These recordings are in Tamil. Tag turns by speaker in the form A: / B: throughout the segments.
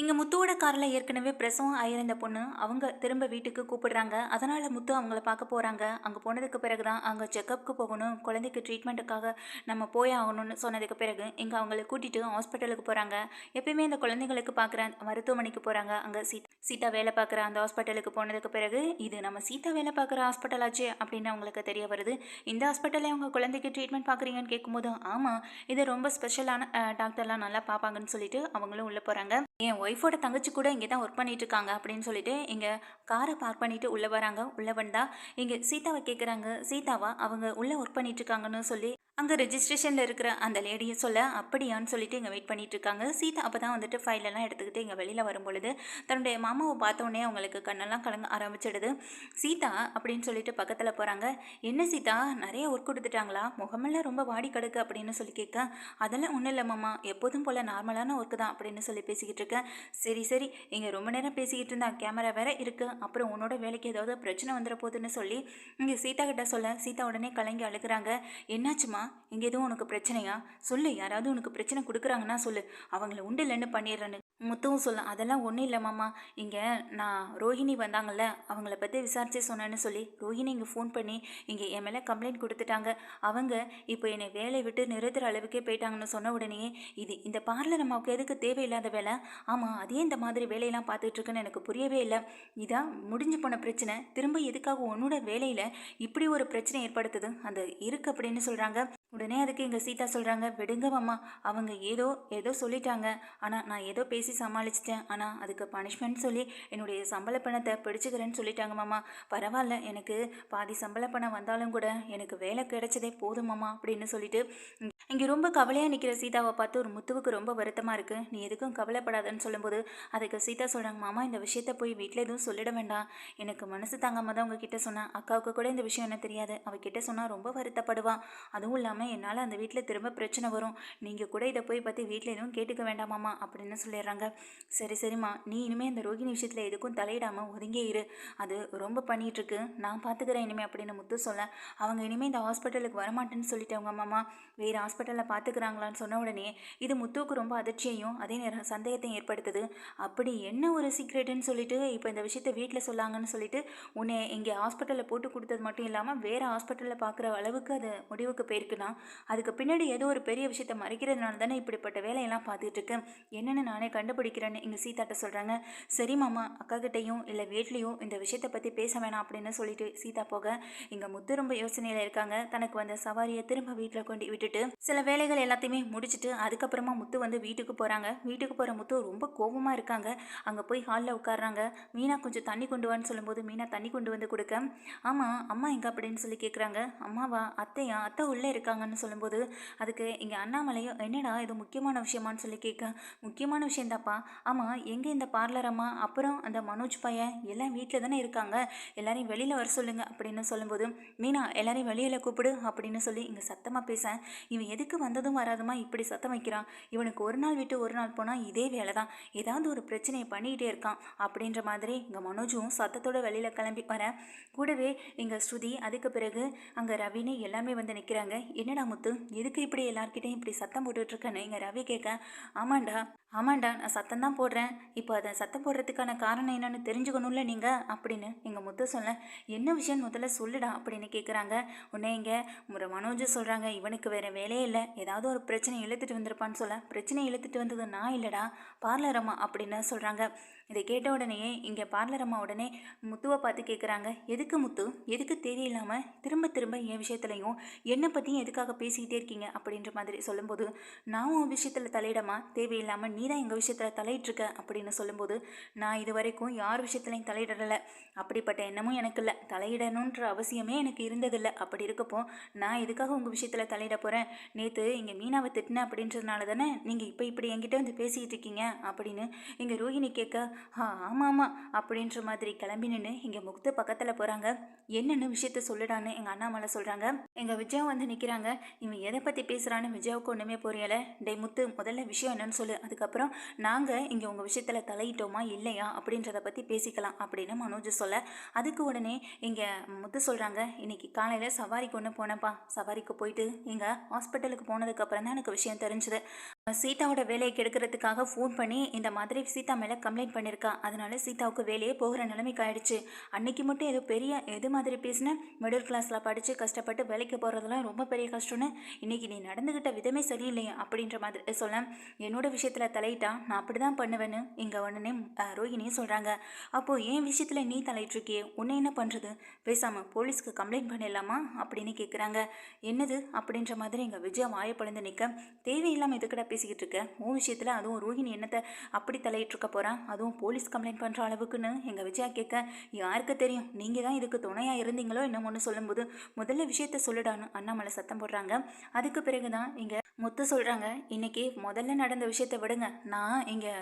A: எங்க முத்துவோட கார்ல ஏற்கனவே பிரசவம் ஆயிருந்த பொண்ணு, அவங்க திரும்ப வீட்டுக்கு கூப்பிடுறாங்க. அதனால முத்து அவங்கள பார்க்க போறாங்க. அங்க போனதுக்கு பிறகு தான் அங்க செக்கப்க்கு போகணும். குழந்தைக்கு ட்ரீட்மெண்ட்டுக்காக நம்ம போயே ஆகணும்னு சொன்னதுக்கு பிறகு, இங்க அவங்கள கூட்டிட்டு ஹாஸ்பிட்டலுக்கு போறாங்க. எப்பயுமே இந்த குழந்தைங்களுக்கு பார்க்குற மருத்துவமனைக்கு போறாங்க. அங்க சீதா வேலை பார்க்குற அந்த ஹாஸ்பிட்டலுக்கு போனதுக்கு பிறகு, இது நம்ம சீதா வேலை பார்க்குற ஹாஸ்பிட்டல் ஆச்சே அப்படின்னு அவங்களுக்கு தெரிய வருது. இந்த ஹாஸ்பிட்டல்ல உங்க குழந்தைக்கு ட்ரீட்மெண்ட் பார்க்குறீங்கன்னு கேட்கும்போது, ஆமா இது ரொம்ப ஸ்பெஷலான டாக்டர்லாம் நல்லா பார்ப்பாங்கன்னு சொல்லிட்டு அவங்களும் உள்ள போறாங்க. என் ஒய்ஃபோட தங்கச்சி கூட இங்கே தான் ஒர்க் பண்ணிட்டு இருக்காங்க அப்படின்னு சொல்லிட்டு இங்கே காரை பார்க் பண்ணிட்டு உள்ளே வராங்க. உள்ளே வந்தா இங்கே சீதாவை கேட்குறாங்க. சீதாவா அவங்க உள்ளே ஒர்க் பண்ணிட்டு இருக்காங்கன்னு சொல்லி அங்கே ரெஜிஸ்ட்ரேஷனில் இருக்கிற அந்த லேடியை சொல்ல அப்படியான்னு சொல்லிட்டு இங்கே வெயிட் பண்ணிட்டு இருக்காங்க. சீதா அப்போ தான் வந்துட்டு ஃபைலெல்லாம் எடுத்துக்கிட்டு இங்கே வெளியில் வரும்பொழுது தன்னுடைய மாமாவை பார்த்தோன்னே அவங்களுக்கு கண்ணெல்லாம் கலங்க ஆரம்பிச்சிடுது. சீதா அப்படின்னு சொல்லிட்டு பக்கத்தில் போகிறாங்க. என்ன சீதா நிறைய ஒர்க் கொடுத்துட்டாங்களா, முகமெல்லாம் ரொம்ப வாடி கிடக்கு அப்படின்னு சொல்லி கேட்க, அதெல்லாம் ஒன்றும் இல்லை மாமா, எப்போதும் போல் நார்மலான ஒர்க்கு தான் அப்படின்னு சொல்லி பேசிக்கிட்டு இருக்கேன். சரி சரி, இங்கே ரொம்ப நேரம் பேசிக்கிட்டு இருந்தா கேமரா வேற இருக்கு, அப்புறம் உன்னோட வேலைக்கு ஏதாவது பிரச்சனை வந்துட போகுதுன்னு சொல்லி இங்கே சீதா கிட்ட சொல்ல சீதா உடனே கலங்கி அழுகுறாங்க. என்னாச்சுமா, இங்கே எதுவும் உனக்கு பிரச்சனையா சொல்லு, யாராவது உனக்கு பிரச்சனை கொடுக்குறாங்கன்னா சொல்லு, அவங்கள உண்டு இல்லைன்னு பண்ணிடுறேன்னு முத்துவும் சொல்ல. அதெல்லாம் ஒன்றும் இல்லை மாமா, இங்கே நான் ரோஹிணி வந்தாங்கல்ல, அவங்கள பற்றி விசாரிச்சு சொன்னேன்னு சொல்லி ரோஹிணி இங்கே ஃபோன் பண்ணி இங்கே என் மேலே கம்ப்ளைண்ட் கொடுத்துட்டாங்க. அவங்க இப்போ என்னை வேலையை விட்டு நிறுத்துற அளவுக்கே போயிட்டாங்கன்னு சொன்ன உடனே, இந்த பார்லர் நமக்கு எதுக்கு தேவையில்லாத வேலை, ஆமாம் அதே இந்த மாதிரி வேலையெல்லாம் பார்த்துட்ருக்குன்னு எனக்கு புரியவே இல்லை. இதான் முடிஞ்சு போன பிரச்சனை, திரும்ப எதுக்காக உன்னோட வேலையில் இப்படி ஒரு பிரச்சனை ஏற்படுத்துது அந்த இருக்கு அப்படின்னு சொல்கிறாங்க. உடனே அதுக்கு எங்கள் சீதா சொல்கிறாங்க, விடுங்க மாமா, அவங்க ஏதோ ஏதோ சொல்லிட்டாங்க, ஆனால் நான் ஏதோ பேசி சமாளிச்சிட்டேன், ஆனால் அதுக்கு பனிஷ்மெண்ட் சொல்லி என்னுடைய சம்பள பணத்தை பிடிச்சிக்கிறேன்னு சொல்லிட்டாங்க மாமா. பரவாயில்ல, எனக்கு பாதி சம்பள பணம் வந்தாலும் கூட எனக்கு வேலை கிடைச்சதே போதும் மாமா அப்படின்னு சொல்லிட்டு இங்கே ரொம்ப கவலையாக நிற்கிற சீதாவை பார்த்து ஒரு முத்துவுக்கு ரொம்ப வருத்தமாக இருக்குது. நீ எதுக்கும் கவலைப்படாதன்னு சொல்லும்போது அதுக்கு சீதா சொல்கிறாங்க, மாமா இந்த விஷயத்த போய் வீட்டில் எதுவும் சொல்லிட வேண்டாம், எனக்கு மனசு தாங்காமல் தான் உங்ககிட்ட சொன்னேன், அக்காவுக்கு கூட இந்த விஷயம் என்ன தெரியாது, அவகிட்ட சொன்னால் ரொம்ப வருத்தப்படுவான், அதுவும் இல்லாமல் என்னால் அந்த வீட்டில் திரும்ப பிரச்சனை வரும், நீங்கள் கூட இதை போய் பற்றி வீட்டில் எதுவும் கேட்டுக்க வேண்டாமாம்மா அப்படின்னு சொல்லிடுறாங்க. சரி சரிம்மா, நீ இனிமேல் இந்த ரோகிணி விஷயத்தில் எதுக்கும் தலையிடாமல் ஒதுங்கே இரு, அது ரொம்ப பண்ணிகிட்ருக்கு, நான் பார்த்துக்கிறேன் இனிமேல் அப்படின்னு முத்து சொல்ல, அவங்க இனிமேல் இந்த ஹாஸ்பிட்டலுக்கு வரமாட்டேன்னு சொல்லிட்டவங்க மாமா, வேறு ஹாஸ்பிட்டலில் பார்த்துக்கிறாங்களான்னு சொன்ன உடனே இது முத்துவுக்கு ரொம்ப அதிர்ச்சியையும் அதே நேரம் சந்தேகத்தையும் ஏற்படுத்துது. அப்படி என்ன ஒரு சீக்ரெட்டுன்னு சொல்லிட்டு இப்போ இந்த விஷயத்த வீட்டில் சொல்லாங்கன்னு சொல்லிட்டு உன்னை இங்கே ஹாஸ்பிட்டலில் போட்டு கொடுத்தது மட்டும் இல்லாமல் வேறு ஹாஸ்பிட்டலில் பார்க்குற அளவுக்கு அது முடிவுக்கு போயிருக்குன்னா அதுக்கு பின்னாடி ஏதோ ஒரு பெரிய விஷயத்தை மறைக்கிறதுனால தானே இப்படிப்பட்ட வேலையெல்லாம் பார்த்துட்டு இருக்கேன், என்னென்னு நானே கண்டுபிடிக்கிறேன்னு எங்கள் சீதாட்ட சொல்கிறாங்க. சரி மாமா, அக்கா கிட்டையும் இல்லை வீட்லேயும் இந்த விஷயத்தை பற்றி பேச வேணாம் அப்படின்னு சொல்லிட்டு சீதா போக இங்கே முத்து ரொம்ப யோசனையில் இருக்காங்க. தனக்கு வந்த சவாரியை திரும்ப வீட்டில் கொண்டு விட்டுட்டு சில வேலைகள் எல்லாத்தையுமே முடிச்சுட்டு அதுக்கப்புறமா முத்து வந்து வீட்டுக்கு போகிறாங்க. வீட்டுக்கு போகிற முத்து ரொம்ப கோபமாக இருக்காங்க. அங்கே போய் ஹாலில் உட்காடுறாங்க. மீனா கொஞ்சம் தண்ணி கொண்டு வான்னு சொல்லும்போது மீனா தண்ணி கொண்டு வந்து கொடுக்க, ஆமாம் அம்மா எங்கே அப்படின்னு சொல்லி கேட்குறாங்க. அம்மாவா, அத்தையா, அத்தை உள்ளே இருக்காங்கன்னு சொல்லும்போது அதுக்கு இங்கே அண்ணாமலையும் என்னடா இது முக்கியமான விஷயமானு சொல்லி கேட்க, முக்கியமான விஷயந்தாப்பா, ஆமாம் எங்கே இந்த பார்லர் அம்மா அப்புறம் அந்த மனோஜ் பையன் எல்லாம் வீட்டில் தானே இருக்காங்க, எல்லாரையும் வெளியில் வர சொல்லுங்க அப்படின்னு சொல்லும்போது மீனா எல்லாரையும் வெளியில் கூப்பிடு அப்படின்னு சொல்லி இங்கே சத்தமாக பேச, இவன் எதுக்கு வந்ததும் வராதுமா இப்படி சத்தம் வைக்கிறான், இவனுக்கு ஒரு நாள் விட்டு ஒரு நாள் போனால் இதே வேலை தான், ஏதாவது ஒரு பிரச்சனையை பண்ணிக்கிட்டே இருக்கான் அப்படின்ற மாதிரி இங்கே மனோஜும் சத்தத்தோட வெளியில் கிளம்பி வர, கூடவே இங்கே ஸ்ருதி அதுக்கு பிறகு அங்கே ரவின்னு எல்லாமே வந்து நிற்கிறாங்க. என்னடா முத்து, எதுக்கு இப்படி எல்லார்கிட்டையும் இப்படி சத்தம் போட்டுட்ருக்கேன்னு இங்கே ரவி கேட்க, ஆமாண்டா ஆமாண்டா நான் சத்தம் தான் போடுறேன், இப்போ அதை சத்தம் போடுறதுக்கான காரணம் என்னன்னு தெரிஞ்சுக்கணும்ல நீங்கள் அப்படின்னு எங்கள் முத்து சொல்ல, என்ன விஷயம் முதல்ல சொல்லுடா அப்படின்னு கேட்குறாங்க. உடனே இங்கே மனோஜ் சொல்கிறாங்க, இவனுக்கு வேறு வேலையே இல்லை, ஏதாவது ஒரு பிரச்சனை இழுத்துட்டு வந்திருப்பான்னு சொல்ல, பிரச்சனை இழுத்துட்டு வந்தது நான் இல்லைடா பார்லர் அம்மா அப்படின்னு சொல்கிறாங்க. இதை கேட்ட உடனே இங்கே பார்லர் அம்மா உடனே முத்துவை பார்த்து கேட்குறாங்க, எதுக்கு முத்து, எதுக்கு தேவையில்லாமல் திரும்ப திரும்ப என் விஷயத்துலையும் என்னை பற்றியும் எதுக்காக பேசிக்கிட்டே இருக்கீங்க அப்படின்ற மாதிரி சொல்லும்போது, நான் உன் விஷயத்தில் தலையிடமா, தேவையில்லாமல் நீ தான் எங்கள் விஷயத்தில் தலையிட்ருக்க அப்படின்னு சொல்லும்போது, நான் இது வரைக்கும் யார் விஷயத்துலையும் தலையிடலை, அப்படிப்பட்ட எண்ணமும் எனக்கு இல்லை, தலையிடணுன்ற அவசியமே எனக்கு இருந்ததில்லை, அப்படி இருக்கப்போ நான் எதுக்காக உங்கள் விஷயத்தில் தலையிட போகிறேன், நேற்று இங்கே மீனாவை திட்டினேன் அப்படின்றதுனால தானே நீங்கள் இப்போ இப்படி என்கிட்ட வந்து பேசிக்கிட்டு இருக்கீங்க அப்படின்னு இங்கே ரோஹிணி கேட்க, ஆமாம் ஆமாம் அப்படின்ற மாதிரி கிளம்பி நின்று இங்கே முத்து பக்கத்தில் போகிறாங்க. என்னென்னு விஷயத்த சொல்லிடான்னு எங்கள் அண்ணாமலை சொல்கிறாங்க. எங்கள் விஜயா வந்து நிற்கிறாங்க. இவன் எதை பற்றி பேசுகிறான்னு விஜயாவுக்கு ஒன்றுமே புரியலை. டே முத்து, முதல்ல விஷயம் என்னன்னு சொல்லு, அதுக்கப்புறம் நாங்கள் இங்கே உங்கள் விஷயத்தில் தலையிட்டோமா இல்லையா அப்படின்றத பற்றி பேசிக்கலாம் அப்படின்னு மனோஜ் சொல்ல, அதுக்கு உடனே இங்கே முத்து சொல்கிறாங்க, இன்னைக்கு காலையில் சவாரிக்கு ஒன்று போனேன்ப்பா, சவாரிக்கு போயிட்டு எங்கள் ஹாஸ்பிட்டலுக்கு போனதுக்கப்புறம் தான் எனக்கு விஷயம் தெரிஞ்சுது, சீதாவோட வேலையை கெடுக்கிறதுக்காக ஃபோன் பண்ணி இந்த மாதிரி சீதா மேலே கம்ப்ளைண்ட் பண்ணியிருக்கா. அதனால சீதாவுக்கு வேலையே போகிற நிலைமைக்கு ஆயிடுச்சு. அன்னைக்கு மட்டும் ஏதோ பெரிய எது மாதிரி பேசினேன், மிடில் கிளாஸில் படித்து கஷ்டப்பட்டு வேலைக்கு போகிறதெல்லாம் ரொம்ப பெரிய கஷ்டம்னு, இன்னைக்கு நீ நடந்துக்கிட்ட விதமே சரியில்லையே அப்படின்ற மாதிரி சொல்ல, என்னோட விஷயத்தில் தலையிட்டா நான் அப்படி தான் பண்ணுவேன்னு இங்கே உடனே ரோஹிணியும் சொல்கிறாங்க. அப்போது என் விஷயத்தில் நீ தலையிட்ருக்கியே, உன்னை என்ன பண்ணுறது, பேசாமல் போலீஸ்க்கு கம்ப்ளைண்ட் பண்ணிடலாமா அப்படின்னு கேட்குறாங்க. என்னது அப்படின்ற மாதிரி எங்கள் விஜயா வாயை பழந்து நிற்க, தேவையில்லாமல் எதுக்கடா பேசிக்கிட்டு இருக்க, உன் விஷயத்தில் அதுவும் ரோஹிணி என்னத்தை அப்படி தலையிட்டு இருக்க போகிறான், அதுவும் போலீஸ் கம்ப்ளைண்ட் பண்ணுற அளவுக்குன்னு எங்கள் விஜயா கேட்க, யாருக்கு தெரியும், நீங்கள் தான் இதுக்கு துணையாக இருந்தீங்களோ என்னமோன்னு சொல்லும்போது, முதல்ல விஷயத்த சொல்லிடான்னு அண்ணாமலை சத்தம் போடுறாங்க. அதுக்கு பிறகு தான் இங்கே முத்து சொல்கிறாங்க, இன்றைக்கி முதல்ல நடந்த விஷயத்தை விடுங்க, நான் இங்கே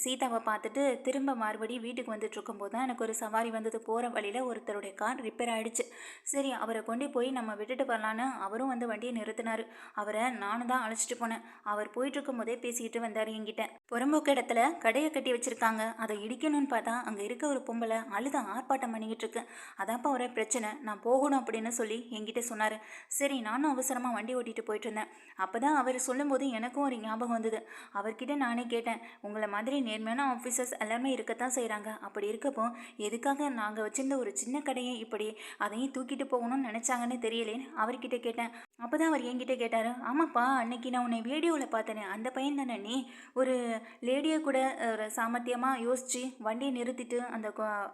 A: சீதாவை பார்த்துட்டு திரும்ப மறுபடியும் வீட்டுக்கு வந்துட்டு இருக்கும்போது தான் எனக்கு ஒரு சவாரி வந்தது. போகிற வழியில் ஒருத்தருடைய கார் ரிப்பேர் ஆகிடுச்சு. சரி, அவரை கொண்டு போய் நம்ம விட்டுட்டு வரலான்னு அவரும் வந்து வண்டியை நிறுத்தினார். அவரை நானும் தான் அழைச்சிட்டு போனேன். அவர் போயிட்டுருக்கும் போதே பேசிக்கிட்டு வந்தார் என்கிட்ட. புறம்போக்கு இடத்துல கடையை கட்டி வச்சுருக்காங்க, அதை இடிக்கணும்னு பார்த்தா அங்கே இருக்க ஒரு பொம்பளை அழுத ஆர்ப்பாட்டம் பண்ணிக்கிட்டு இருக்கு. அதான்ப்பா ஒரு பிரச்சனை, நான் போகணும் அப்படின்னு சொல்லி என்கிட்ட சொன்னார். சரி, நானும் அவசரமாக வண்டி ஓட்டிகிட்டு போயிட்டு இருந்தேன். அப்போ தான் அவர் சொல்லும்போது எனக்கும் ஒரு ஞாபகம் வந்தது. அவர்கிட்ட நானே கேட்டேன், உங்களை மாதிரி நேர்மையான ஆஃபீஸர்ஸ் எல்லாமே இருக்கத்தான் செய்கிறாங்க, அப்படி இருக்கப்போ எதுக்காக நாங்கள் வச்சுருந்த ஒரு சின்ன கடையை இப்படி அதையும் தூக்கிட்டு போகணும்னு நினச்சாங்கன்னு தெரியலேன்னு அவர்கிட்ட கேட்டேன். அப்போ தான் அவர் என்கிட்ட கேட்டார், ஆமாப்பா அன்னைக்கு நான் உன்னை வீடியோவில் பார்த்தேனே, அந்த பையன் தானே நீ, ஒரு லேடியை கூட ஒரு சாமர்த்தியமாக யோசித்து வண்டியை நிறுத்திட்டு அந்த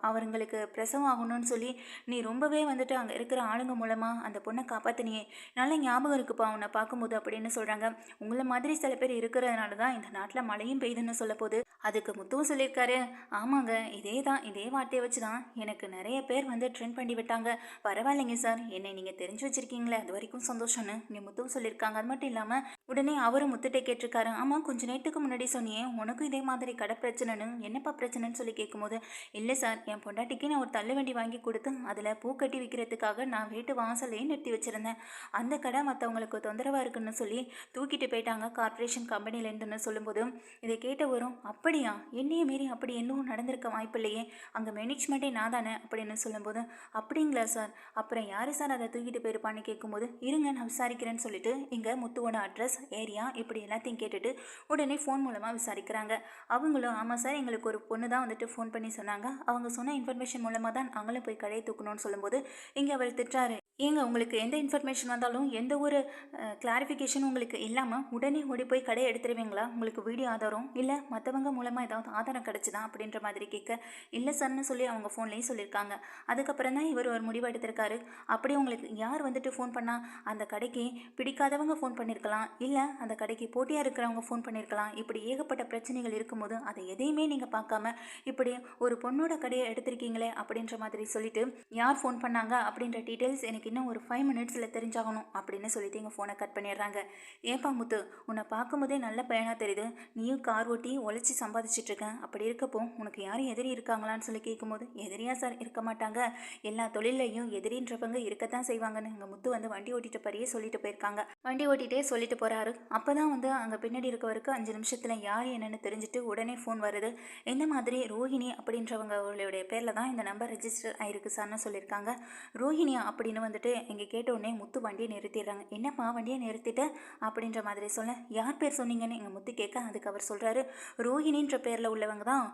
A: அவங்களுக்கு பிரசவம் ஆகணும்னு சொல்லி நீ ரொம்பவே வந்துட்டு அங்கே இருக்கிற ஆளுங்க மூலமாக அந்த பொண்ணை காப்பாற்றினியே, நல்ல ஞாபகம் இருக்குப்பா உன்னை பார்க்கும்போது அப்படின்னு சொல்கிறாங்க. உங்களை மாதிரி சில பேர் இருக்கிறதுனால தான் இந்த நாட்டில் மழையும் பெய்யுதுன்னு சொல்ல போது அதுக்கு முத்துவும் சொல்லியிருக்காரு, ஆமாங்க இதே வார்த்தையை வச்சு தான் எனக்கு நிறைய பேர் வந்து ட்ரெண்ட் பண்ணி விட்டாங்க. பரவாயில்லைங்க சார், என்னை நீங்கள் தெரிஞ்சு வச்சுருக்கீங்களே அது வரைக்கும் சந்தோஷம்னு இங்கே முத்துவும் சொல்லியிருக்காங்க. அது மட்டும் இல்லாமல் உடனே அவரும் முத்துட்டே கேட்டிருக்காரு, ஆமாம் கொஞ்சம் நேரத்துக்கு முன்னாடி சொன்னியே உனக்கும் இதே மாதிரி கடை பிரச்சனைன்னு, என்னப்பா பிரச்சனைன்னு சொல்லி கேட்கும்போது, இல்லை சார் என் பொண்டாட்டிக்கு நான் ஒரு தள்ளு வண்டி வாங்கி கொடுத்து அதில் பூ கட்டி விற்கிறதுக்காக நான் வீட்டு வாசலையே நிறுத்தி வச்சுருந்தேன். அந்த கடை மற்றவங்களுக்கு தொந்தரவாக இருக்குன்னு சொல்லி தூக்கிட்டு போயிட்டாங்க கார்ப்பரேஷன் கம்பெனிலேருந்துன்னு சொல்லும்போது, இதை கேட்ட வரும், அப்படியா, என்னையே மீறி அப்படி இன்னும் நடந்திருக்க வாய்ப்பு இல்லையே, அங்கே மேனேஜ்மெண்ட்டே நான் தானே அப்படின்னு சொல்லும்போது, அப்படிங்களா சார், அப்புறம் யார் சார் அதை தூக்கிட்டு போயிருப்பான்னு கேட்கும்போது, இருங்க நான் விசாரிக்கிறேன்னு சொல்லிட்டு இங்கே முத்துவோட அட்ரஸ் ஏரியா இப்படி எல்லாத்தையும் கேட்டுட்டு உடனே ஃபோன் மூலமாக விசாரிக்கிறாங்க. அவங்களும், ஆமாம் சார் எங்களுக்கு ஒரு பொண்ணு தான் வந்துட்டு ஃபோன் பண்ணி சொன்னாங்க, அவங்க சொன்ன இன்ஃபர்மேஷன் மூலமாக தான் நாங்களும் போய் கடையை தூக்கணும்னு சொல்லும்போது இங்கே அவர் திட்டுறாரு, ஏங்க உங்களுக்கு எந்த இன்ஃபர்மேஷன் வந்தாலும் எந்த ஒரு கிளாரிஃபிகேஷன் உங்களுக்கு இல்லாமல் உடனே ஓடி போய் கடையை எடுத்துருவீங்களா, உங்களுக்கு வீடியோ ஆதாரம் இல்லை மற்றவங்க மூலமாக ஏதாவது ஆதாரம் கிடச்சிதா அப்படின்ற மாதிரி கேட்க, இல்லை சார்னு சொல்லி அவங்க ஃபோன்லேயும் சொல்லியிருக்காங்க. அதுக்கப்புறம் தான் இவர் ஒரு முடிவு எடுத்திருக்காரு. அப்படி உங்களுக்கு யார் வந்துட்டு ஃபோன் பண்ணால், அந்த கடைக்கு பிடிக்காதவங்க ஃபோன் பண்ணியிருக்கலாம், இல்லை அந்த கடைக்கு போட்டியாக இருக்கிறவங்க ஃபோன் பண்ணியிருக்கலாம். இப்படி ஏகப்பட்ட பிரச்சனைகள் இருக்கும்போது அதை எதையுமே நீங்கள் பார்க்காம இப்படி ஒரு பொண்ணோட கடையை எடுத்திருக்கீங்களே அப்படின்ற மாதிரி சொல்லிட்டு, யார் ஃபோன் பண்ணாங்க அப்படின்ற டீட்டெயில்ஸ் எனக்கு இன்னும் ஒரு 5 மினிட்ஸில் தெரிஞ்சாகணும் அப்படின்னு சொல்லிட்டு எங்கள் ஃபோனை கட் பண்ணிடுறாங்க. ஏன்பா முத்து, உன்னை பார்க்கும்போதே நல்ல பையனாக தெரியுது, நீயும் கார் ஓட்டி உழைச்சி சம்பாதிச்சிட்ருக்க, அப்படி இருக்கப்போ உனக்கு யாரும் எதிரி இருக்காங்களான்னு சொல்லி கேட்கும்போது, எதிரியா சார் இருக்க மாட்டாங்க, எல்லா தொழிலையும் எதிரின்றவங்க இருக்கத்தான் செய்வாங்கன்னு எங்கள் முத்து வந்து வண்டி ஓட்டிட்டு பறியே சொல்லிட்டு போயிருக்காங்க. வண்டி ஓட்டிகிட்டே சொல்லிட்டு போகிறாரு. அப்போ தான் வந்து அங்கே பின்னாடி இருக்கவருக்கு 5 நிமிஷத்தில் யார் என்னென்னு தெரிஞ்சுட்டு உடனே ஃபோன் வருது. இந்த மாதிரி ரோஹிணி அப்படின்றவங்களுடைய பேரில் தான் இந்த நம்பர் ரெஜிஸ்டர் ஆகிருக்கு சார்னு சொல்லியிருக்காங்க. ரோஹிணியா அப்படின்னு வந்துட்டு இங்கே கேட்ட உடனே முத்து வண்டியை நிறுத்திடுறாங்க. என்னப்பா வண்டியை நிறுத்திட்டு அப்படின்ற மாதிரி சொல்ல, யார் பேர் சொன்னீங்கன்னு எங்கள் முத்து கேட்க, அதுக்கு அவர் சொல்கிறாரு, ரோஹிணின்ற பேரில் உள்ளவங்க தான்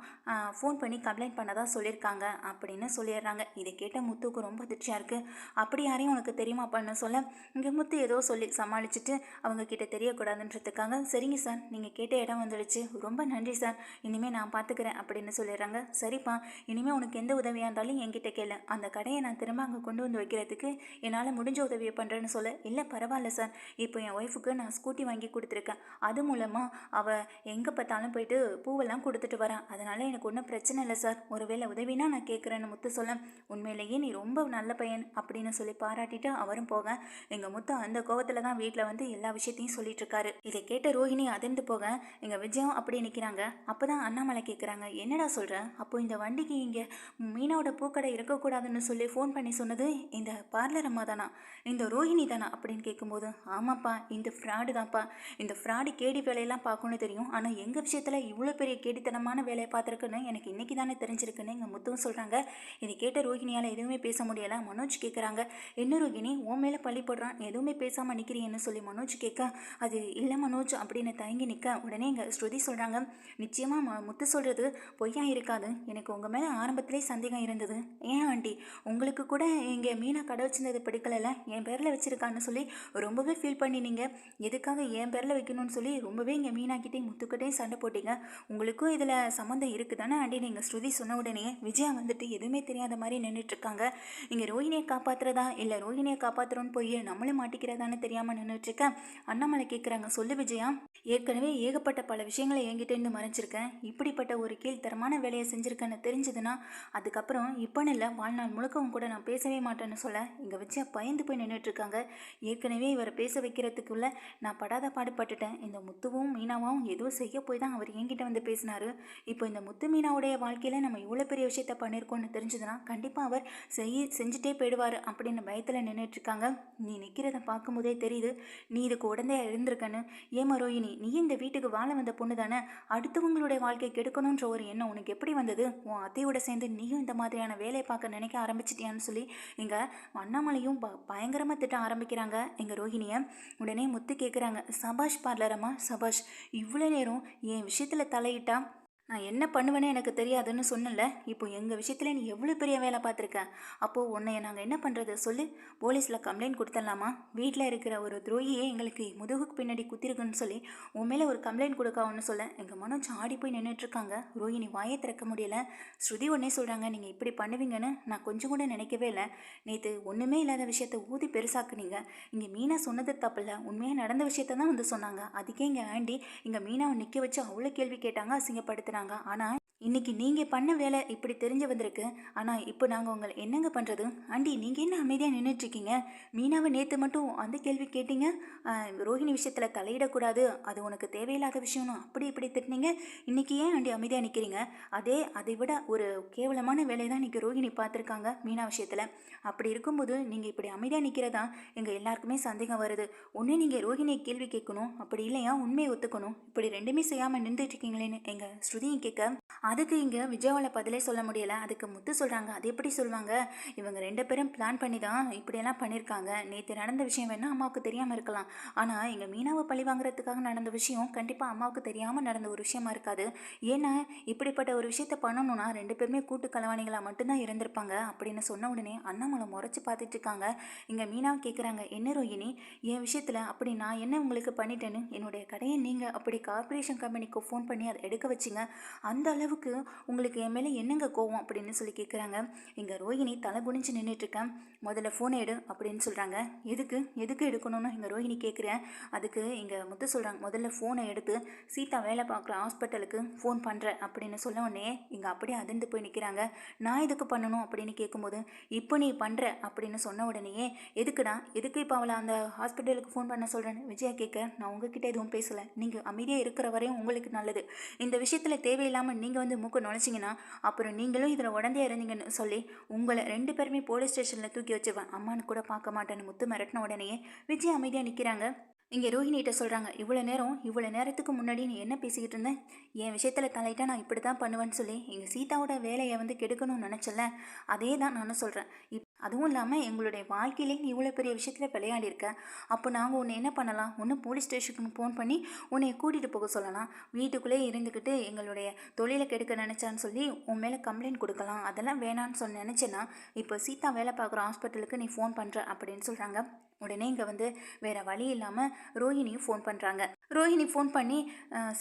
A: ஃபோன் பண்ணி கம்ப்ளைண்ட் பண்ணதான் சொல்லியிருக்காங்க அப்படின்னு சொல்லிடுறாங்க. இதை கேட்ட முத்துக்கு ரொம்ப அதிர்ச்சியாக இருக்குது. அப்படி யாரையும் உனக்கு தெரியுமாப்பான்னு சொல்ல, இங்கே முத்து ஏதோ சொல்லி சமாளிச்சுட்டு அவங்க கிட்ட தெரியக்கூடாதுன்றதுக்காக, சரிங்க சார் நீங்கள் கேட்ட இடம் வந்துடுச்சு, ரொம்ப நன்றி சார், இனிமேல் நான் பார்த்துக்கிறேன் அப்படின்னு சொல்லிடுறாங்க. சரிப்பா, இனிமேல் உனக்கு எந்த உதவியாக இருந்தாலும் என்கிட்ட கேளு, அந்த கடையை நான் திரும்ப அங்கே கொண்டு வந்து வைக்கிறதுக்கு என்னால் முடிஞ்ச உதவியை பண்ணுறேன்னு சொல்ல, இல்லை பரவாயில்ல சார், இப்போ என் ஒய்ஃபுக்கு நான் ஸ்கூட்டி வாங்கி கொடுத்துருக்கேன், அது மூலமாக அவள் எங்கே பார்த்தாலும் போயிட்டு பூவெல்லாம் கொடுத்துட்டு வரான், அதனால் எனக்கு ஒன்றும் பிரச்சனை இல்லை சார், ஒருவேளை உதவினா நான் கேட்குறேன்னு முத்து சொல்ல, உண்மையிலேயே நீ ரொம்ப நல்ல பையன் அப்படின்னு சொல்லி பாராட்டிட்டு அவரும் போக, எங்கள் முத்து அந்த கோவத்தில் தான் வீட்டில் வந்து எல்லா விஷயத்தையும் சொல்லிட்டு இருக்காரு. இதை கேட்ட ரோஹிணி அதிர்ந்து போக எங்கள் விஜயம் அப்படி நிற்கிறாங்க. அப்போ தான் அண்ணாமலை கேட்குறாங்க, என்னடா சொல்கிற, அப்போ இந்த வண்டிக்கு இங்கே மீனாவோட பூக்கடை இருக்கக்கூடாதுன்னு சொல்லி ஃபோன் பண்ணி சொன்னது இந்த பார்லர் பார்லர் தானா, இந்த ரோஹிணி தானா அப்படின்னு கேட்கும்போது, ஆமாப்பா இந்த ஃப்ராடு தான்ப்பா, இந்த ஃப்ராடு கேடி வேலையெல்லாம் பார்க்கணும்னு தெரியும், ஆனால் எங்கள் விஷயத்தில் இவ்வளோ பெரிய கேடித்தனமான வேலையை பார்த்துருக்குன்னு எனக்கு இன்றைக்கி தானே தெரிஞ்சிருக்குன்னு எங்கள் முத்துவும் சொல்கிறாங்க. இதை கேட்ட ரோஹிணியால் எதுவுமே பேச முடியலை. மனோஜ் கேட்குறாங்க, என்ன ரோஹிணி உன் மேலே பள்ளி போடுறான், எதுவுமே பேசாமல் நிற்கிறீங்கன்னு சொல்லி மனோஜ் கேட்க, அது இல்லை மனோஜ் அப்படின்னு தயங்கி நிற்க, உடனே எங்கள் ஸ்ருதி சொல்கிறாங்க, நிச்சயமாக முத்து சொல்கிறது பொய்யா இருக்காது, எனக்கு உங்கள் மேலே ஆரம்பத்திலே சந்தேகம் இருந்தது. ஏன் ஆண்டி உங்களுக்கு கூட இங்கே மீனா கடை வச்சிருந்தது பிடிக்கல, என் பேரில் வச்சுருக்கான்னு சொல்லி ரொம்பவே ஃபீல் பண்ணினீங்க, எதுக்காக என் பேரில் வைக்கணும்னு சொல்லி ரொம்பவே இங்கே மீனாக்கிட்டே முத்துக்கிட்டே சண்டை போட்டீங்க, உங்களுக்கும் இதில் சம்மந்தம் இருக்குது தானே ஆண்டி நீங்கள் ஸ்ருதி சொன்ன உடனே விஜயா வந்துட்டு எதுவுமே தெரியாத மாதிரி நின்றுட்டுருக்காங்க. இங்கே ரோஹிணியை காப்பாற்றுறதா இல்லை ரோஹிணியை காப்பாற்றுறோன்னு போய் நம்மளும் மாட்டிக்கிறதான்னு தெரியாமல் நின்றுட்டுருக்கேன். அண்ணாமலை கேட்குறாங்க, சொல்லு விஜயா, ஏற்கனவே ஏகப்பட்ட பல விஷயங்களை என்கிட்டேருந்து மறைஞ்சிருக்கேன், இப்படிப்பட்ட ஒரு கீழ்த்தரமான வேலையை செஞ்சுருக்கேன்னு தெரிஞ்சதுன்னா அதுக்கப்புறம் இப்போன்னு இல்லை வாழ்நாள் முழுக்கவும் கூட நான் பேசவே மாட்டேன்னு சொல்ல இங்கே விஜயா பயந்து போய் நின்றுட்டுருக்காங்க. ஏற்கனவே இவரை பேச வைக்கிறதுக்குள்ள நான் படாத பாடுபட்டுட்டேன், இந்த முத்துவும் மீனாவும் ஏதோ செய்ய போய் தான் அவர் என்கிட்ட வந்து பேசினார், இப்போ இந்த முத்து மீனாவுடைய வாழ்க்கையில் நம்ம இவ்வளோ பெரிய விஷயத்த பண்ணியிருக்கோன்னு தெரிஞ்சதுன்னா கண்டிப்பாக அவர் செஞ்சுட்டே போயிடுவார் அப்படின்னு பயத்தில் நின்றுட்டுருக்காங்க. நீ நிற்கிறத பார்க்கும்போதே தெரியுது நீ இதுக்கு உடந்தையாக இருந்திருக்கன்னு. ஏமா ரோஹிணி, நீ இந்த வீட்டுக்கு வாழ வந்த பொண்ணு தானே, அடுத்தவங்களுடைய வாழ்க்கை கெடுக்கணுன்ற ஒரு எண்ணம் உனக்கு எப்படி வந்தது, உன் அத்தையோட சேர்ந்து நீயும் இந்த மாதிரியான வேலையை பார்க்க நினைக்க ஆரம்பிச்சிட்டியான்னு சொல்லி எங்கள் அண்ணாமலையும் பயங்கரமாக திட்ட ஆரம்பிக்கிறாங்க எங்கள் ரோஹிணியை. உடனே முத்து கேட்குறாங்க, சபாஷ் பார்லரம்மா சபாஷ், இவ்வளோ நேரம் என் விஷயத்தில் தலையிட்டா நான் என்ன பண்ணுவேன்னு எனக்கு தெரியாதுன்னு சொன்னல, இப்போ எங்கள் விஷயத்தில் நீ எவ்வளோ பெரிய வேலை பார்த்துருக்க, அப்போது உன்னைய நாங்கள் என்ன பண்ணுறது சொல்லு, போலீஸில் கம்ப்ளைண்ட் கொடுத்துடலாமா, வீட்டில் இருக்கிற ஒரு துரோகியே எங்களுக்கு முதுகுக்கு பின்னாடி குத்திருக்குன்னு சொல்லி உன் மேலே ஒரு கம்ப்ளைண்ட் கொடுக்கான்னு சொல்ல எங்கள் மனோஜ் ஆடி போய் நின்றுட்டுருக்காங்க. ரோஹிணி வாயை திறக்க முடியல. ஸ்ருதி உடனே சொல்கிறாங்க, நீங்கள் இப்படி பண்ணுவீங்கன்னு நான் கொஞ்சம் கூட நினைக்கவே இல்லை, நேற்று ஒன்றுமே இல்லாத விஷயத்த ஊதி பெருசாக்குனீங்க, இங்கே மீனா சொன்னது தப்பில்லை, உண்மையாக நடந்த விஷயத்த தான் வந்து சொன்னாங்க, அதுக்கே இங்கே ஆண்டி இங்கே மீனாவை நிற்க வச்சு அவ்வளோ கேள்வி கேட்டாங்க, அசிங்கப்படுத்தினாங்க, ஆனால் இன்னைக்கு நீங்கள் பண்ண வேலை இப்படி தெரிஞ்சு வந்திருக்கு, ஆனால் இப்போ நாங்கள் உங்களை என்னங்க பண்ணுறது, ஆண்டி நீங்கள் என்ன அமைதியாக நின்றுட்டுருக்கீங்க, மீனாவை நேற்று மட்டும் அந்த கேள்வி கேட்டீங்க, ரோஹிணி விஷயத்தில் தலையிடக்கூடாது அது உனக்கு தேவையில்லாத விஷயம்னு அப்படி இப்படி திட்டினீங்க, இன்றைக்கி ஏன் ஆண்டி அமைதியாக நிற்கிறீங்க, அதை விட ஒரு கேவலமான வேலையை தான் இன்றைக்கி ரோஹிணி பார்த்துருக்காங்க மீனா விஷயத்தில், அப்படி இருக்கும்போது நீங்கள் இப்படி அமைதியாக நிற்கிறதா எங்கள் எல்லாருக்குமே சந்தேகம் வருது, ஒன்று நீங்கள் ரோஹிணியை கேள்வி கேட்கணும், அப்படி இல்லையா உண்மையை ஒத்துக்கணும், இப்படி ரெண்டுமே செய்யாமல் நின்றுட்டுருக்கீங்களேன்னு எங்கள் ஸ்ருதியும் கேட்க, அதுக்கு இங்கே விஜயாவால் பதிலே சொல்ல முடியலை. அதுக்கு முத்து சொல்கிறாங்க, அது எப்படி சொல்லுவாங்க, இவங்க ரெண்டு பேரும் பிளான் பண்ணி தான் இப்படியெல்லாம் பண்ணியிருக்காங்க, நேற்று நடந்த விஷயம் வேணால் அம்மாவுக்கு தெரியாமல் இருக்கலாம், ஆனால் எங்கள் மீனாவை பழி வாங்குறதுக்காக நடந்த விஷயம் கண்டிப்பாக அம்மாவுக்கு தெரியாமல் நடந்த ஒரு விஷயமா இருக்காது, ஏன்னா இப்படிப்பட்ட ஒரு விஷயத்த பண்ணணும்னா ரெண்டு பேருமே கூட்டு கலவாணிகளாக மட்டும்தான் இருந்திருப்பாங்க அப்படின்னு சொன்ன உடனே அண்ணாமலை முறைச்சி பார்த்துட்டு இருக்காங்க. இங்கே மீனாவை கேட்குறாங்க, என்ன ரோஹிணி என் விஷயத்தில் அப்படி நான் என்ன உங்களுக்கு பண்ணிட்டேன்னு என்னுடைய கடையை நீங்கள் அப்படி கார்பரேஷன் கம்பெனிக்கு ஃபோன் பண்ணி அதை எடுக்க வச்சிங்க, அந்த அளவுக்கு உங்களுக்கு என் மேலே என்னங்க கோவம் அப்படின்னு சொல்லி கேட்குறாங்க. இங்கே ரோஹிணி தலை குனிஞ்சு நின்றுட்டுருக்கேன், முதல்ல ஃபோனை எடு அப்படின்னு சொல்கிறாங்க. எதுக்கு எதுக்கு எடுக்கணும்னு இங்கே ரோஹிணி கேட்குறேன். அதுக்கு இங்கே முத்து சொல்கிறாங்க, முதல்ல ஃபோனை எடுத்து சீதா வேலை பார்க்குற ஹாஸ்பிட்டலுக்கு ஃபோன் பண்ணுறேன் அப்படின்னு சொன்ன உடனே இங்கே அப்படியே அதிர்ந்து போய் நிற்கிறாங்க. நான் எதுக்கு பண்ணணும் அப்படின்னு கேட்கும்போது, இப்போ நீ பண்ணுற அப்படின்னு சொன்ன உடனேயே எதுக்குடா எதுக்கு இப்போ அவளை அந்த ஹாஸ்பிட்டலுக்கு ஃபோன் பண்ண சொல்கிறேன்னு விஜயா கேட்க, நான் உங்ககிட்ட எதுவும் பேசலை, நீங்கள் அமைதியாக இருக்கிற வரையும் உங்களுக்கு நல்லது, இந்த விஷயத்தில் தேவையில்லாமல் நீங்கள் வந்து மூக்க நுழைச்சிங்கன்னா அப்புறம் நீங்களும் இதில் உடந்தையாக இருந்தீங்கன்னு சொல்லி உங்களை ரெண்டு பேருமே போலீஸ் ஸ்டேஷனில் தூக்கி வச்சுருவேன், அம்மானு கூட பார்க்க மாட்டேன்னு முத்து மிரட்டின உடனேயே விஜய் அமைதியாக நிற்கிறாங்க. இங்கே ரோஹிணிகிட்ட சொல்கிறாங்க, இவ்வளோ நேரத்துக்கு முன்னாடி நீ என்ன பேசிக்கிட்டு இருந்தேன், என் விஷயத்தில் தலையிட்டா நான் இப்படி தான் பண்ணுவேன்னு சொல்லி எங்கள் சீதாவோட வேலையை வந்து கெடுக்கணும்னு நினச்சல, அதே தான் நானும் சொல்கிறேன், அதுவும் இல்லாமல் எங்களுடைய வாழ்க்கையிலே நீ இவ்வளோ பெரிய விஷயத்தில் விளையாடிருக்க, அப்போ நாங்கள் உன்னை என்ன பண்ணலாம், ஒன்று போலீஸ் ஸ்டேஷனுக்கு ஃபோன் பண்ணி உன்னை கூட்டிகிட்டு போக சொல்லலாம், வீட்டுக்குள்ளே இருந்துக்கிட்டு எங்களுடைய தொழிலை கெடுக்க நினச்சான்னு சொல்லி உன் மேலே கம்ப்ளைண்ட் கொடுக்கலாம், அதெல்லாம் வேணான்னு சொல்லி நினச்சேன்னா இப்போ சீதா வேலை பார்க்குற ஹாஸ்பிட்டலுக்கு நீ ஃபோன் பண்ணுற அப்படின்னு சொல்கிறாங்க. உடனே இங்கே வந்து வேறு வழி இல்லாமல் ரோஹிணியும் ஃபோன் பண்ணுறாங்க. ரோஹிணி ஃபோன் பண்ணி,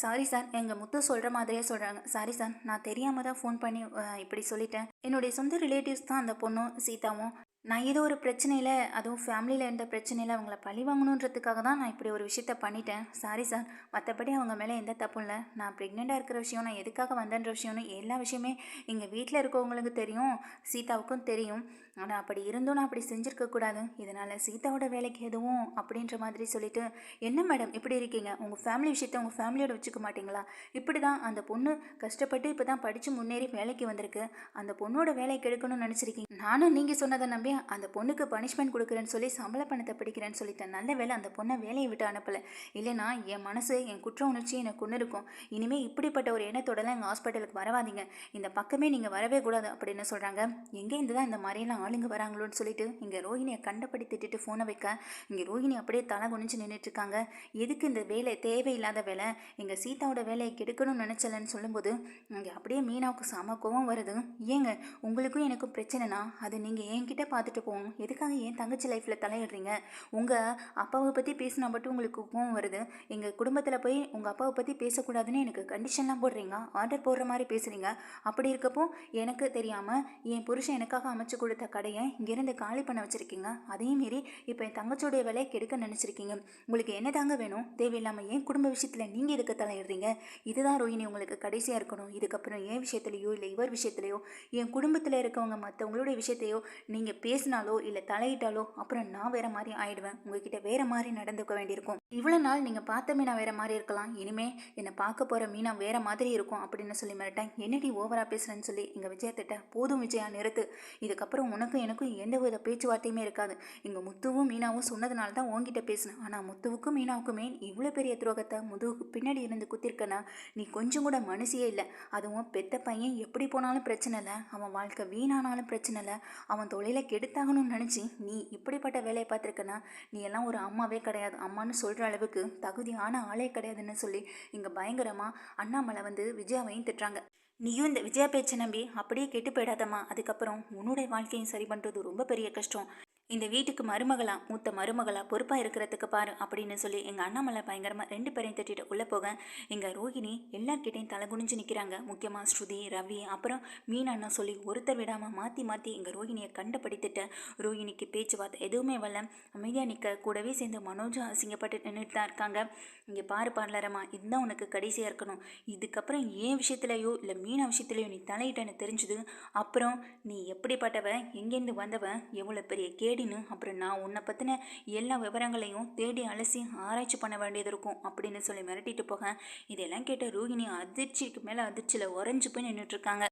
A: சாரி சார், எங்கள் முத்து சொல்கிற மாதிரியே சொல்கிறாங்க, சாரி சார் நான் தெரியாமல் தான் ஃபோன் பண்ணி இப்படி சொல்லிட்டேன், என்னுடைய சொந்த ரிலேட்டிவ்ஸ் தான் அந்த பொண்ணும் சீதாவும், நான் ஏதோ ஒரு பிரச்சனையில் அதுவும் ஃபேமிலியில் இருந்த பிரச்சனையில் அவங்கள பழி வாங்கணுன்றதுக்காக தான் நான் இப்படி ஒரு விஷயத்த பண்ணிட்டேன், சாரி சார், மற்றபடி அவங்க மேலே எந்த தப்பும் இல்லை, நான் ப்ரெக்னெண்ட்டாக இருக்கிற விஷயம், நான் எதுக்காக வந்தேன்ற விஷயம்னு எல்லா விஷயமே எங்கள் வீட்டில் இருக்கவங்களுக்கு தெரியும், சீதாவுக்கும் தெரியும், ஆனால் அப்படி இருந்தும் நான் அப்படி செஞ்சுருக்க கூடாது, இதனால் சீதாவோட வேலைக்கு எதுவும் அப்படின்ற மாதிரி சொல்லிட்டு, என்ன மேடம் இப்படி இருக்கீங்க, உங்கள் ஃபேமிலி விஷயத்த உங்கள் ஃபேமிலியோட வச்சுக்க மாட்டீங்களா? இப்படி தான் அந்த பொண்ணு கஷ்டப்பட்டு இப்போ தான் படித்து முன்னேறி வேலைக்கு வந்திருக்கு, அந்த பொண்ணோட வேலையை கெடுக்கணும்னு நினச்சிருக்கீங்க. நானும் நீங்கள் சொன்னதை நம்பி அந்த பொண்ணுக்கு பனிஷ்மெண்ட் கொடுக்குறேன்னு சொல்லி சம்பள பணத்தை பிடிக்கிறேன்னு சொல்லிட்டேன். நல்ல வேலை அந்த பொண்ணை வேலையை விட்டு அனுப்பலை, இல்லைனா என் மனசு என் குற்ற உணர்ச்சி எனக்கு கொண்டு இருக்கும். இனிமேல் இப்படிப்பட்ட ஒரு எண்ணத்தோடலாம் எங்கள் ஹாஸ்பிட்டலுக்கு வரவாதீங்க, இந்த பக்கமே நீங்கள் வரவே கூடாது அப்படின்னு சொல்கிறாங்க. எங்கேருந்து தான் இந்த மாதிரியெல்லாம் ஆளுங்க வராங்களோன்னு சொல்லிட்டு இங்கே ரோஹிணியை கண்டபடி திட்டிட்டு ஃபோனை வைக்க, இங்கே ரோஹிணி அப்படியே தலை குனிஞ்சு நின்றுட்டுருக்காங்க. எதுக்கு இந்த வேலை, தேவையில்லாத வேலை, எங்கள் சீதாவோட வேலையை கெடுக்கணும்னு நினச்சலன்னு சொல்லும்போது இங்கே அப்படியே மீனாவுக்கு செம கோவம் வருது. ஏங்க உங்களுக்கும் எனக்கும் பிரச்சனைனா அது நீங்கள் என்கிட்ட பார்த்துட்டு போகணும், எதுக்காக என் தங்கச்சி லைஃப்பில் தலையிடுறீங்க? உங்கள் அப்பாவை பற்றி பேசினா மட்டும் உங்களுக்கு கோவம் வருது, எங்கள் குடும்பத்தில் போய் உங்கள் அப்பாவை பற்றி பேசக்கூடாதுன்னு எனக்கு கண்டிஷன்லாம் போடுறீங்க, ஆர்டர் போடுற மாதிரி பேசுகிறீங்க. அப்படி இருக்கப்போ எனக்கு தெரியாமல் என் புருஷன் எனக்காக அமைச்சு கொடுத்த கடையை இங்கேருந்து காலி பண்ண வச்சுருக்கீங்க. அதே மாரி இப்போ என் தங்கச்சியோடைய விலையை கெடுக்க நினச்சிருக்கீங்க. உங்களுக்கு என்ன தாங்க வேணும்? தேவையில்லாமல் என் குடும்ப விஷயத்தில் நீங்கள் எதுக்கு தலையிடுறீங்க? இதுதான் ரோஹிணி உங்களுக்கு கடைசியாக இருக்கணும். இதுக்கப்புறம் என் விஷயத்துலையோ இல்லை இவர் விஷயத்துலையோ என் குடும்பத்தில் இருக்கவங்க மற்றவங்களுடைய விஷயத்தையோ நீங்கள் பேசினாலோ இல்லை தலையிட்டாலோ அப்புறம் நான் வேறு மாதிரி ஆயிடுவேன், உங்ககிட்ட வேறு மாதிரி நடந்துக்க வேண்டியிருக்கும். இவ்வளோ நாள் நீங்கள் பார்த்த மீனா வேறு மாதிரி இருக்கலாம், இனிமேல் என்னை பார்க்க போகிற மீனா வேறு மாதிரி இருக்கும் அப்படின்னு சொல்லி மிரட்டேன். என்னடி ஓவராக பேசுகிறேன்னு சொல்லி எங்கள் விஜயா திட்ட, போதும் விஜயா நிறுத்து, இதுக்கப்புறம் உனக்கும் எனக்கும் எந்த வித பேச்சுவார்த்தையுமே இருக்காது. இங்கே முத்துவும் மீனாவும் சொன்னதுனால தான் உங்ககிட்ட பேசினேன், ஆனால் முத்துவுக்கும் மீனாவுக்குமே இவ்வளோ பெரிய துரோகத்தை முதுகுக்கு பின்னாடி இருந்து குத்திருக்கனா நீ கொஞ்சம் கூட மனசியே இல்லை. அதுவும் பெத்த பையன் எப்படி போனாலும் பிரச்சனை இல்லை, அவன் வாழ்க்கை வீணானாலும் பிரச்சனை இல்லை, அவன் தொழிலை கெடுத்தாகணும்னு நினச்சி நீ இப்படிப்பட்ட வேலையை பார்த்துருக்கனா நீ எல்லாம் ஒரு அம்மாவே கிடையாது, அம்மானு சொல்கிற அளவுக்கு தகுதியான ஆளே கிடையாதுன்னு சொல்லி இங்கே பயங்கரமாக அண்ணாமலை வந்து விஜயாவையும் திட்டுறாங்க. நீயும் இந்த விஜயா பேச்சை நம்பி அப்படியே கெட்டு போயிடாதம்மா, அதுக்கப்புறம் உன்னுடைய வாழ்க்கையும் சரி பண்ணுறது ரொம்ப பெரிய கஷ்டம். இந்த வீட்டுக்கு மருமகளா, மூத்த மருமகளா பொறுப்பாக இருக்கிறதுக்கு பாரு அப்படின்னு சொல்லி எங்கள் அண்ணாமலை பயங்கரமாக 2 பேரையும் திட்டிட்டு உள்ளே போக, எங்கள் ரோஹிணி எல்லார்கிட்டையும் தலை குனிஞ்சு நிற்கிறாங்க. முக்கியமாக ஸ்ருதி, ரவி, அப்புறம் மீனாண்ணா சொல்லி ஒருத்தர் விடாமல் மாற்றி மாற்றி எங்கள் ரோஹிணியை கண்டபடி திட்ட, ரோஹிணிக்கு பேச்சுவார்த்தை எதுவுமே வரல, அமைதியாக நிற்க, கூடவே சேர்ந்து மனோஜும் அசிங்கப்பட்டு நின்றுட்டு தான் இருக்காங்க. இங்கே பாரு பாடலரம்மா, இதுதான் உனக்கு கடைசியாக இருக்கணும், இதுக்கப்புறம் ஏன் விஷயத்துலையோ இல்லை மீனா விஷயத்துலையோ நீ தலையிட்டன்னு தெரிஞ்சுது அப்புறம் நீ எப்படிப்பட்டவ, எங்கேருந்து வந்தவ, எவ்வளோ பெரிய கேடின்னு அப்புறம் நான் உன்னை பற்றின எல்லா விவரங்களையும் தேடி அலசி ஆராய்ச்சி பண்ண வேண்டியது இருக்கும் அப்படின்னு சொல்லி மிரட்டிட்டு போக, இதெல்லாம் கேட்ட ரோஹிணி அதிர்ச்சிக்கு மேலே அதிர்ச்சியில் உறைஞ்சு போய் நின்றுட்டுருக்காங்க.